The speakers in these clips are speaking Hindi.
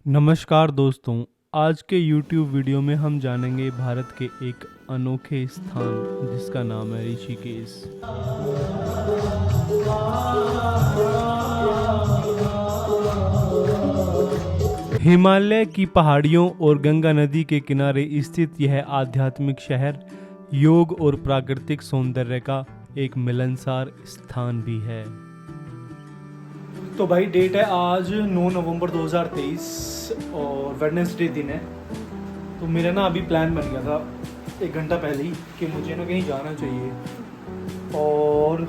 नमस्कार दोस्तों। आज के YouTube वीडियो में हम जानेंगे भारत के एक अनोखे स्थान जिसका नाम है ऋषिकेश। हिमालय की पहाड़ियों और गंगा नदी के किनारे स्थित यह आध्यात्मिक शहर योग और प्राकृतिक सौंदर्य का एक मिलनसार स्थान भी है। तो भाई डेट है आज 9 नवंबर 2023 और वेडनेसडे दिन है। तो मेरा ना अभी प्लान बन गया था 1 घंटा पहले ही कि मुझे ना कहीं जाना चाहिए और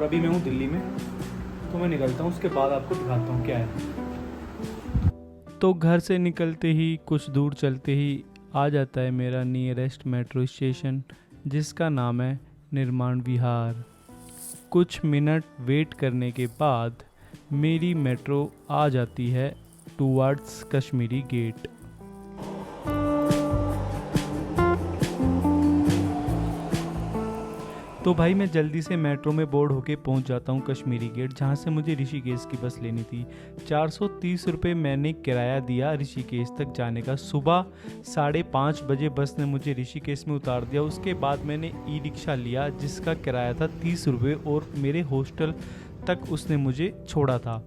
अभी मैं हूँ दिल्ली में। तो मैं निकलता हूँ, उसके बाद आपको दिखाता हूँ क्या है। तो घर से निकलते ही कुछ दूर चलते ही आ जाता है मेरा नियरेस्ट मेट्रो स्टेशन जिसका नाम है निर्माण विहार। कुछ मिनट वेट करने के बाद मेरी मेट्रो आ जाती है टूवर्ड्स कश्मीरी गेट। तो भाई मैं जल्दी से मेट्रो में बोर्ड होके पहुंच जाता हूं कश्मीरी गेट, जहां से मुझे ऋषिकेश की बस लेनी थी। 430 रुपये मैंने किराया दिया ऋषिकेश तक जाने का। सुबह 5:30 बजे बस ने मुझे ऋषिकेश में उतार दिया। उसके बाद मैंने ई रिक्शा लिया जिसका किराया था 30 रुपये और मेरे हॉस्टल तक उसने मुझे छोड़ा था।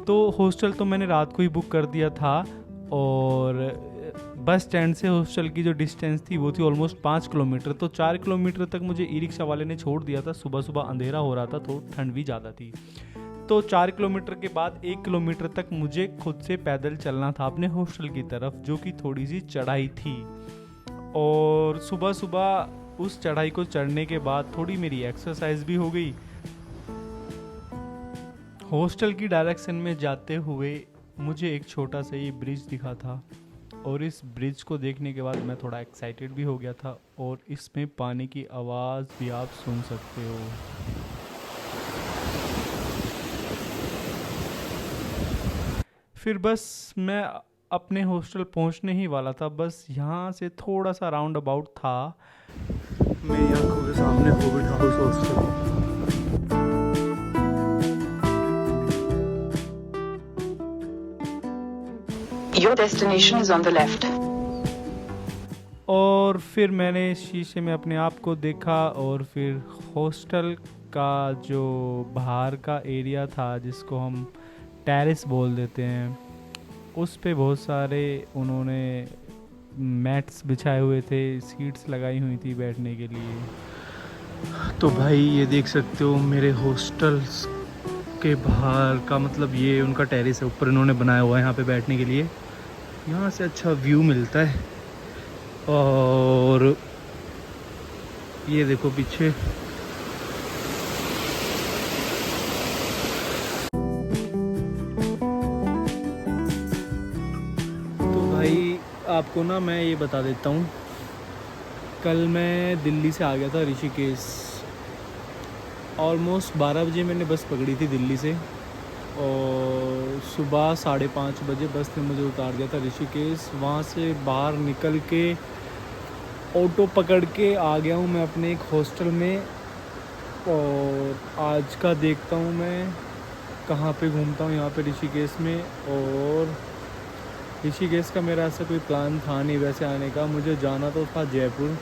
तो हॉस्टल तो मैंने रात को ही बुक कर दिया था और बस स्टैंड से हॉस्टल की जो डिस्टेंस थी वो थी ऑलमोस्ट 5 किलोमीटर। तो 4 किलोमीटर तक मुझे ई रिक्शा वाले ने छोड़ दिया था। सुबह सुबह अंधेरा हो रहा था तो ठंड भी ज़्यादा थी। तो 4 किलोमीटर के बाद 1 किलोमीटर तक मुझे खुद से पैदल चलना था अपने हॉस्टल की तरफ, जो कि थोड़ी सी चढ़ाई थी। और सुबह सुबह उस चढ़ाई को चढ़ने के बाद थोड़ी मेरी एक्सरसाइज भी हो गई। हॉस्टल की डायरेक्शन में जाते हुए मुझे एक छोटा सा ये ब्रिज दिखा था और इस ब्रिज को देखने के बाद मैं थोड़ा एक्साइटेड भी हो गया था और इसमें पानी की आवाज़ भी आप सुन सकते हो। फिर बस मैं अपने हॉस्टल पहुंचने ही वाला था। बस यहाँ से थोड़ा सा राउंड अबाउट था, मेरी आंखों के सामने Covid house hostel. Your destination is on the left. और फिर मैंने शीशे में अपने आप को देखा और फिर हॉस्टल का जो बाहर का एरिया था जिसको हम टेरेस बोल देते हैं, उस पे बहुत सारे उन्होंने मैट्स बिछाए हुए थे, सीट्स लगाई हुई थी बैठने के लिए। तो भाई ये देख सकते हो मेरे हॉस्टल के बाहर का, मतलब ये उनका टेरेस है, ऊपर इन्होंने बनाया हुआ है यहाँ पे बैठने के लिए। यहाँ से अच्छा व्यू मिलता है। और ये देखो पीछे तो भाई आपको ना मैं ये बता देता हूँ, कल मैं दिल्ली से आ गया था ऋषिकेश। ऑलमोस्ट 12 बजे मैंने बस पकड़ी थी दिल्ली से और सुबह 5:30 बजे बस ने मुझे उतार दिया था ऋषिकेश। वहाँ से बाहर निकल के ऑटो पकड़ के आ गया हूँ मैं अपने एक हॉस्टल में। और आज का देखता हूँ मैं कहाँ पे घूमता हूँ यहाँ पे ऋषिकेश में। और ऋषिकेश का मेरा ऐसा कोई प्लान था नहीं वैसे आने का, मुझे जाना तो था जयपुर।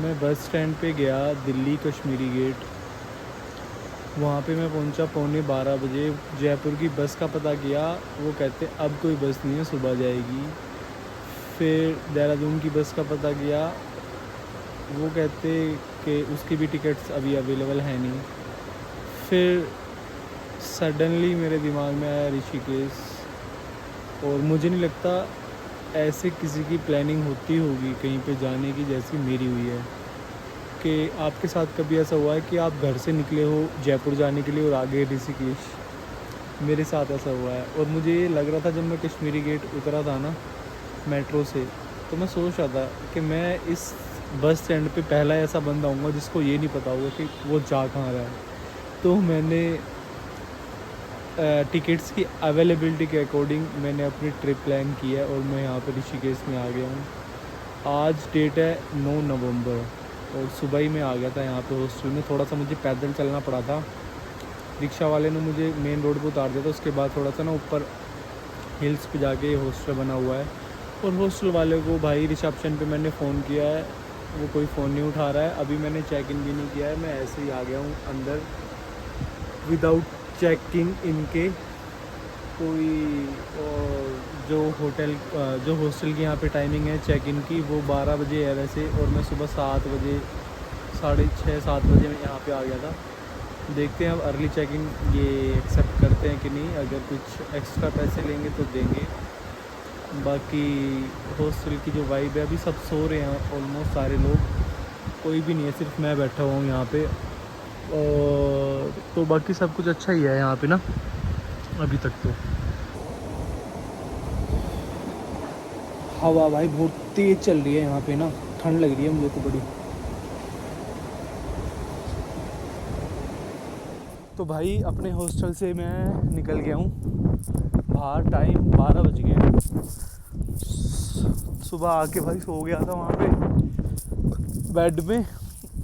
मैं बस स्टैंड पे गया दिल्ली कश्मीरी गेट, वहाँ पे मैं पहुँचा 11:15 बजे। जयपुर की बस का पता किया, वो कहते अब कोई बस नहीं है, सुबह जाएगी। फिर देहरादून की बस का पता किया, वो कहते कि उसकी भी टिकट्स अभी अवेलेबल है नहीं। फिर सडनली मेरे दिमाग में आया ऋषिकेश। और मुझे नहीं लगता ऐसे किसी की प्लानिंग होती होगी कहीं पे जाने की जैसी मेरी हुई है। कि आपके साथ कभी ऐसा हुआ है कि आप घर से निकले हो जयपुर जाने के लिए और आगे ऋषिकेश? मेरे साथ ऐसा हुआ है। और मुझे ये लग रहा था जब मैं कश्मीरी गेट उतरा था ना मेट्रो से, तो मैं सोच रहा था कि मैं इस बस स्टैंड पे पहला ऐसा बंदा हूँगा जिसको ये नहीं पता होगा कि वो जा कहाँ रहा है। तो मैंने टिकट्स की अवेलेबिलिटी के अकॉर्डिंग मैंने अपनी ट्रिप प्लान की है और मैं यहाँ पर ऋषिकेश में आ गया हूँ। आज डेट है 9 नवंबर और सुबह ही मैं आ गया था यहाँ पे हॉस्टल में। थोड़ा सा मुझे पैदल चलना पड़ा था, रिक्शा वाले ने मुझे मेन रोड पे उतार दिया था। उसके बाद थोड़ा सा ना ऊपर हिल्स पे जाके हॉस्टल बना हुआ है। और हॉस्टल वाले को भाई रिसेप्शन पे मैंने फ़ोन किया है, वो कोई फ़ोन नहीं उठा रहा है। अभी मैंने चेक इन भी नहीं किया है, मैं ऐसे ही आ गया हूँ अंदर विदाउट चेकिंग इनके। कोई जो होटल जो हॉस्टल की यहाँ पे टाइमिंग है चेक इन की, वो 12 बजे है वैसे, और मैं सुबह 7 बजे 6:30-7 बजे मैं यहाँ पे आ गया था। देखते हैं अब अर्ली चेकिंग ये एक्सेप्ट करते हैं कि नहीं, अगर कुछ एक्स्ट्रा पैसे लेंगे तो देंगे। बाकी हॉस्टल की जो वाइब है, अभी सब सो रहे हैं ऑलमोस्ट सारे लोग, कोई भी नहीं है, सिर्फ मैं बैठा हुआ हूँ यहाँ पे। और तो बाकी सब कुछ अच्छा ही है यहाँ पे ना अभी तक तो। हवा भाई बहुत तेज़ चल रही है यहाँ पे ना, ठंड लग रही है मुझे तो बड़ी। तो भाई अपने हॉस्टल से मैं निकल गया हूँ बाहर, टाइम 12 बज गए हैं। सुबह आके भाई सो गया था वहाँ पे बेड में,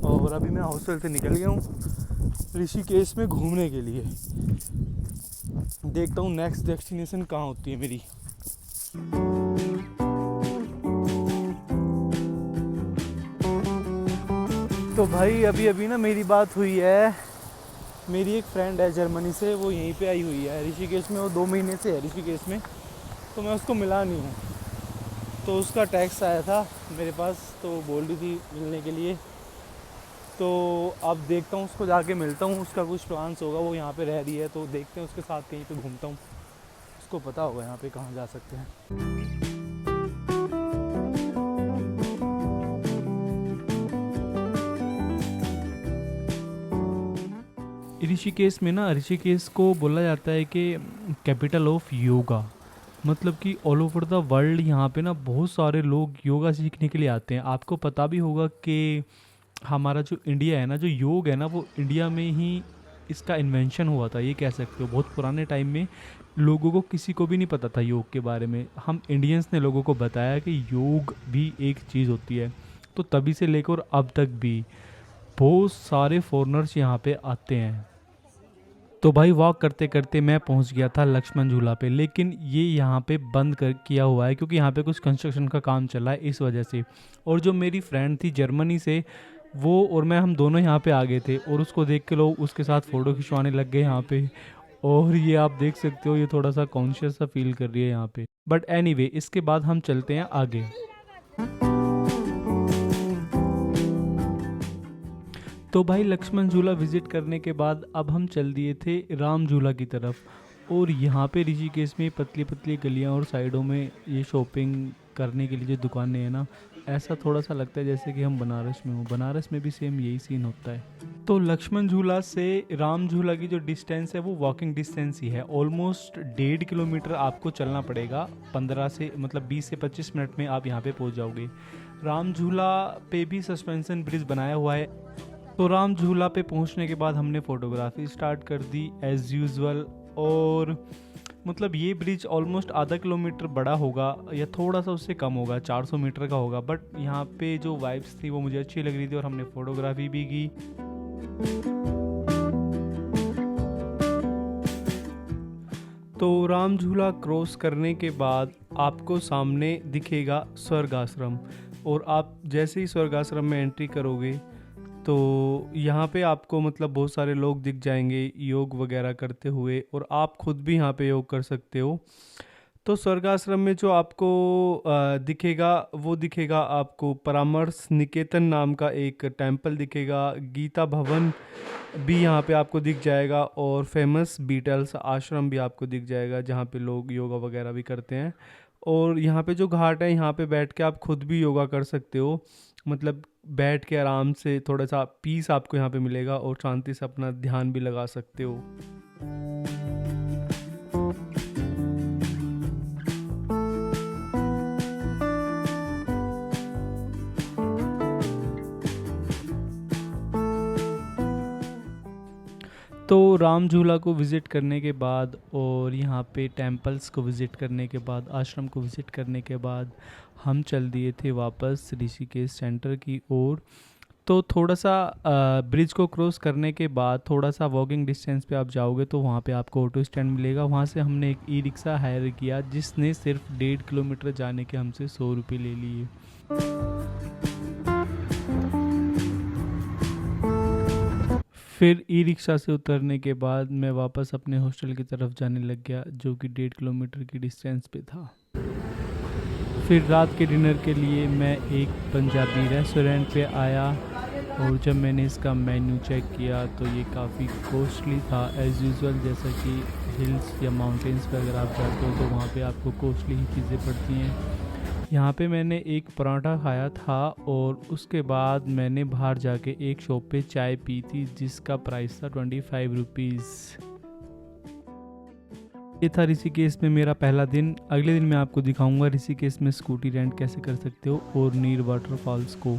और अभी मैं हॉस्टल से निकल गया हूँ ऋषिकेश में घूमने के लिए। देखता हूँ नेक्स्ट डेस्टिनेशन कहाँ होती है मेरी। तो भाई अभी अभी ना मेरी बात हुई है, मेरी एक फ्रेंड है जर्मनी से, वो यहीं पे आई हुई है ऋषिकेश में, वो 2 महीने से है ऋषिकेश में। तो मैं उसको मिला नहीं हूँ, तो उसका टेक्स्ट आया था मेरे पास, तो वो बोल रही थी मिलने के लिए। तो अब देखता हूँ, उसको जाके मिलता हूँ, उसका कुछ प्लान्स होगा, वो यहाँ पे रह रही है तो देखते हैं उसके साथ कहीं पे घूमता हूँ, उसको पता होगा यहाँ पे कहाँ जा सकते हैं। ऋषिकेश में ना, ऋषिकेश को बोला जाता है कि कैपिटल ऑफ योगा, मतलब कि ऑल ओवर द वर्ल्ड यहाँ पे ना बहुत सारे लोग योगा सीखने के लिए आते हैं। आपको पता भी होगा कि हमारा जो इंडिया है ना, जो योग है ना, वो इंडिया में ही इसका इन्वेंशन हुआ था, ये कह सकते हो। बहुत पुराने टाइम में लोगों को, किसी को भी नहीं पता था योग के बारे में, हम इंडियंस ने लोगों को बताया कि योग भी एक चीज़ होती है। तो तभी से लेकर अब तक भी बहुत सारे फॉरेनर्स यहाँ पे आते हैं। तो भाई वॉक करते करते मैं पहुंच गया था लक्ष्मण झूला पे, लेकिन ये यहाँ पे बंद कर किया हुआ है क्योंकि यहाँ पे कुछ कंस्ट्रक्शन का काम चला है, इस वजह से। और जो मेरी फ्रेंड थी जर्मनी से, वो और मैं, हम दोनों यहाँ पे आ गए थे, और उसको देख के लोग उसके साथ फ़ोटो खिंचवाने लग गए यहाँ पे। और ये आप देख सकते हो, ये थोड़ा सा कॉन्शियस सा फील कर रही है यहाँ पे। बट एनीवे, इसके बाद हम चलते हैं आगे। तो भाई लक्ष्मण झूला विज़िट करने के बाद अब हम चल दिए थे राम झूला की तरफ। और यहाँ पे ऋषिकेश में पतली पतली गलियाँ और साइडों में ये शॉपिंग करने के लिए जो दुकानें हैं ना, ऐसा थोड़ा सा लगता है जैसे कि हम बनारस में हो। बनारस में भी सेम यही सीन होता है। तो लक्ष्मण झूला से राम झूला की जो डिस्टेंस है वो वॉकिंग डिस्टेंस ही है। ऑलमोस्ट 1.5 किलोमीटर आपको चलना पड़ेगा, 15 से मतलब 20 से 25 मिनट में आप यहाँ पे पहुँच जाओगे। राम झूला पे भी सस्पेंशन ब्रिज बनाया हुआ है। तो राम झूला पे पहुंचने के बाद हमने फ़ोटोग्राफी स्टार्ट कर दी एज़ यूजुअल। और मतलब ये ब्रिज ऑलमोस्ट आधा किलोमीटर बड़ा होगा या थोड़ा सा उससे कम होगा, 400 मीटर का होगा। बट यहाँ पे जो वाइब्स थी वो मुझे अच्छी लग रही थी और हमने फ़ोटोग्राफी भी की। तो राम झूला क्रॉस करने के बाद आपको सामने दिखेगा स्वर्ग आश्रम, और आप जैसे ही स्वर्ग आश्रम में एंट्री करोगे तो यहाँ पे आपको मतलब बहुत सारे लोग दिख जाएंगे योग वगैरह करते हुए, और आप खुद भी यहाँ पे योग कर सकते हो। तो स्वर्गाश्रम में जो आपको दिखेगा, वो दिखेगा आपको परामर्श निकेतन नाम का एक टेम्पल दिखेगा। गीता भवन भी यहाँ पे आपको दिख जाएगा, और फेमस बीटल्स आश्रम भी आपको दिख जाएगा जहाँ पे लोग योगा वगैरह भी करते हैं। और यहाँ पे जो घाट है, यहाँ पे बैठ के आप खुद भी योगा कर सकते हो, मतलब बैठ के आराम से थोड़ा सा पीस आपको यहाँ पे मिलेगा और शांति से अपना ध्यान भी लगा सकते हो। तो राम झूला को विज़िट करने के बाद और यहाँ पे टेम्पल्स को विज़िट करने के बाद, आश्रम को विज़िट करने के बाद हम चल दिए थे वापस ऋषिकेश सेंटर की ओर। तो थोड़ा सा ब्रिज को क्रॉस करने के बाद थोड़ा सा वॉकिंग डिस्टेंस पे आप जाओगे तो वहाँ पे आपको ऑटो स्टैंड मिलेगा। वहाँ से हमने एक ई रिक्शा हायर किया जिसने सिर्फ 1.5 किलोमीटर जाने के हमसे 100 रुपये ले लिए। फिर ई रिक्शा से उतरने के बाद मैं वापस अपने हॉस्टल की तरफ जाने लग गया जो कि 1.5 किलोमीटर की डिस्टेंस पे था। फिर रात के डिनर के लिए मैं एक पंजाबी रेस्टोरेंट पे आया और जब मैंने इसका मेन्यू चेक किया तो ये काफ़ी कॉस्टली था एज़ यूजुअल। जैसा कि हिल्स या माउंटेन्स पे अगर आप जाते हो तो वहाँ पे आपको कॉस्टली ही चीज़ें पड़ती हैं। यहाँ पे मैंने एक पराठा खाया था और उसके बाद मैंने बाहर जाके एक शॉप पे चाय पी थी जिसका प्राइस था 25 रुपीज़। ये था ऋषिकेश में मेरा पहला दिन। अगले दिन मैं आपको दिखाऊंगा ऋषिकेश में स्कूटी रेंट कैसे कर सकते हो और नीर वाटरफॉल्स को।